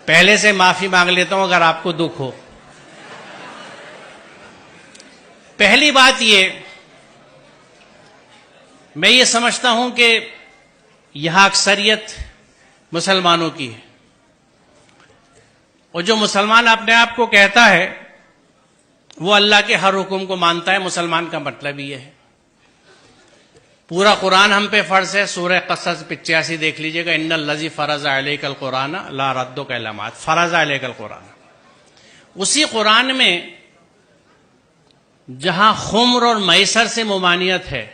पहले से माफी मांग लेता हूं अगर आपको दुख हो। पहली बात मैं ये समझता हूं कि यहां अक्सरियत मुसलमानों की है, और जो मुसलमान अपने आप को कहता है वो अल्लाह के हर हुक्म को मानता है। मुसलमान का मतलब ये है। पूरा कुरान हम पे फर्ज है। सूरह क़सस 85 देख लीजिएगा, इन्नल लज़ी फ़रज़ अलैकल कुरान ला रद्दुका इला मा फ़रज़ अलैकल कुरान। उसी कुरान में जहां खुम्र और मैसर से मुमानियत है,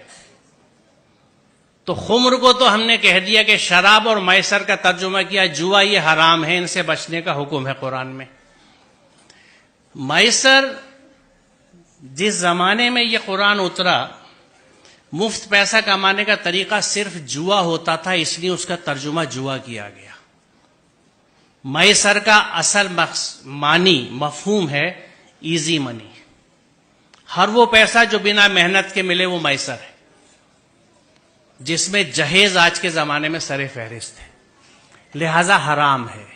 तो खुम्र को तो हमने कह दिया कि शराब, और मैसर का तर्जुमा किया जुआ, ये हराम है, इनसे बचने का हुक्म है कुरान में। मैसर, जिस जमाने में ये कुरान उतरा, मुफ्त पैसा कमाने का तरीका सिर्फ जुआ होता था, इसलिए उसका तर्जुमा जुआ किया गया। मैसर का असल मानी मफहूम है इजी मनी। हर वो पैसा जो बिना मेहनत के मिले वो मैसर है, जिसमें जहेज आज के जमाने में सरे फहरिस्त है, लिहाजा हराम है।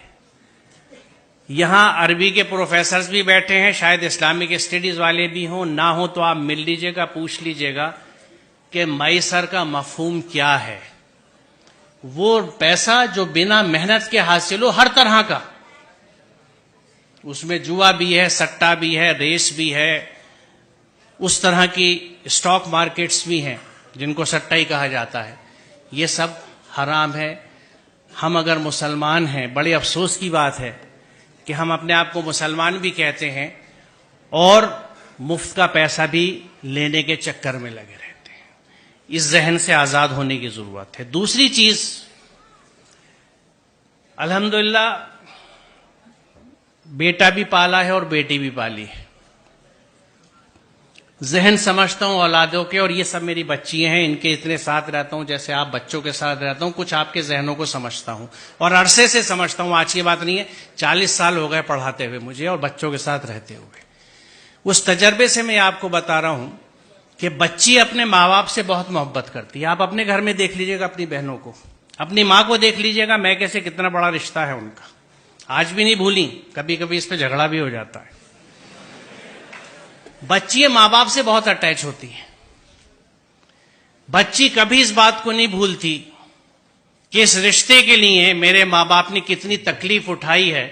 यहां अरबी के प्रोफेसर्स भी बैठे हैं, शायद इस्लामिक स्टडीज वाले भी हों, ना हो तो आप मिल लीजिएगा, पूछ लीजिएगा कि मैसर का मफहूम क्या है। वो पैसा जो बिना मेहनत के हासिल हो, हर तरह का, उसमें जुआ भी है, सट्टा भी है, रेस भी है, उस तरह की स्टॉक मार्केट्स भी हैं जिनको सट्टा ही कहा जाता है। ये सब हराम है। हम अगर मुसलमान हैं, बड़े अफसोस की बात है कि हम अपने आप को मुसलमान भी कहते हैं और मुफ्त का पैसा भी लेने के चक्कर में लगे रहते हैं। इस जहन से आजाद होने की जरूरत है। दूसरी चीज, अल्हम्दुलिल्लाह बेटा भी पाला है और बेटी भी पाली है। जहन समझता हूं औलादों के, और ये सब मेरी बच्चियां हैं, इनके इतने साथ रहता हूं जैसे आप बच्चों के साथ रहता हूं। कुछ आपके जहनों को समझता हूं और अरसे से समझता हूं, आज की बात नहीं है। 40 साल हो गए पढ़ाते हुए मुझे और बच्चों के साथ रहते हुए। उस तजर्बे से मैं आपको बता रहा हूं कि बच्ची अपने माँ बाप से बहुत मोहब्बत करती है। आप अपने घर में देख लीजिएगा, अपनी बहनों को, अपनी माँ को देख लीजिएगा, मैं कैसे कितना बड़ा रिश्ता है उनका, आज भी नहीं भूली। कभी कभी इस पर झगड़ा भी हो जाता है। बच्ची माँ बाप से बहुत अटैच होती है। बच्ची कभी इस बात को नहीं भूलती कि इस रिश्ते के लिए मेरे माँ बाप ने कितनी तकलीफ उठाई है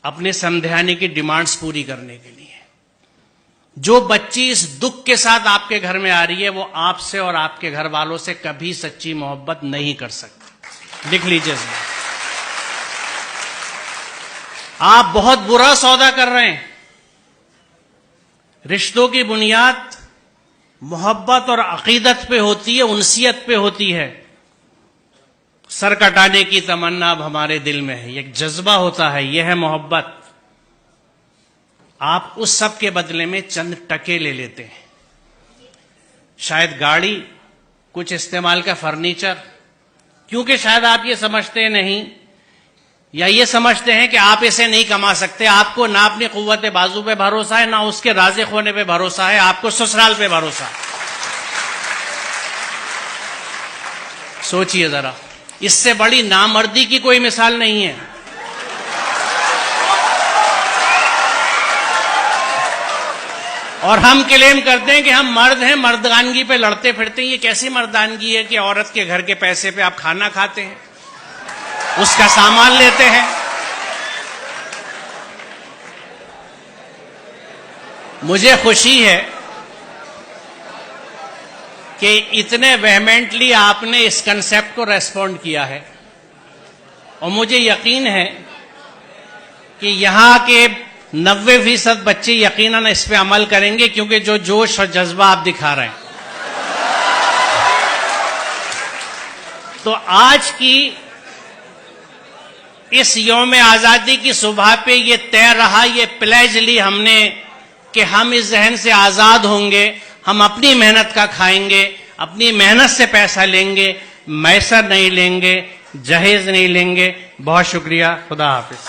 अपने समझाने की डिमांड्स पूरी करने के लिए। जो बच्ची इस दुख के साथ आपके घर में आ रही है, वो आपसे और आपके घर वालों से कभी सच्ची मोहब्बत नहीं कर सकती। लिख लीजिए, आप बहुत बुरा सौदा कर रहे हैं। रिश्तों की बुनियाद मोहब्बत और अकीदत पे होती है, उनसियत पे होती है। सर कटाने की तमन्ना अब हमारे दिल में है, एक जज्बा होता है, यह है मोहब्बत। आप उस सब के बदले में चंद टके ले लेते हैं, शायद गाड़ी, कुछ इस्तेमाल का फर्नीचर, क्योंकि शायद आप ये समझते नहीं या ये समझते हैं कि आप इसे नहीं कमा सकते। आपको ना अपनी कुव्वत बाजू पे भरोसा है, ना उसके राज़िक होने पे भरोसा है, आपको ससुराल पे भरोसा है। सोचिए जरा, इससे बड़ी नामर्दी की कोई मिसाल नहीं है। और हम क्लेम करते हैं कि हम मर्द हैं, मर्दानगी पे लड़ते फिरते हैं। ये कैसी मर्दानगी है कि औरत के घर के पैसे पे आप खाना खाते हैं, उसका सामान लेते हैं। मुझे खुशी है कि इतने वेहमेंटली आपने इस कंसेप्ट को रेस्पॉन्ड किया है, और मुझे यकीन है कि यहां के 90% बच्चे यकीनन इस पे अमल करेंगे, क्योंकि जो जोश और जज्बा आप दिखा रहे हैं। तो आज की इस यौम आजादी की सुबह पे ये तय रहा, ये प्लेज ली हमने कि हम इस जहन से आजाद होंगे, हम अपनी मेहनत का खाएंगे, अपनी मेहनत से पैसा लेंगे, मैसर नहीं लेंगे, जहेज नहीं लेंगे। बहुत शुक्रिया, खुदा हाफिज।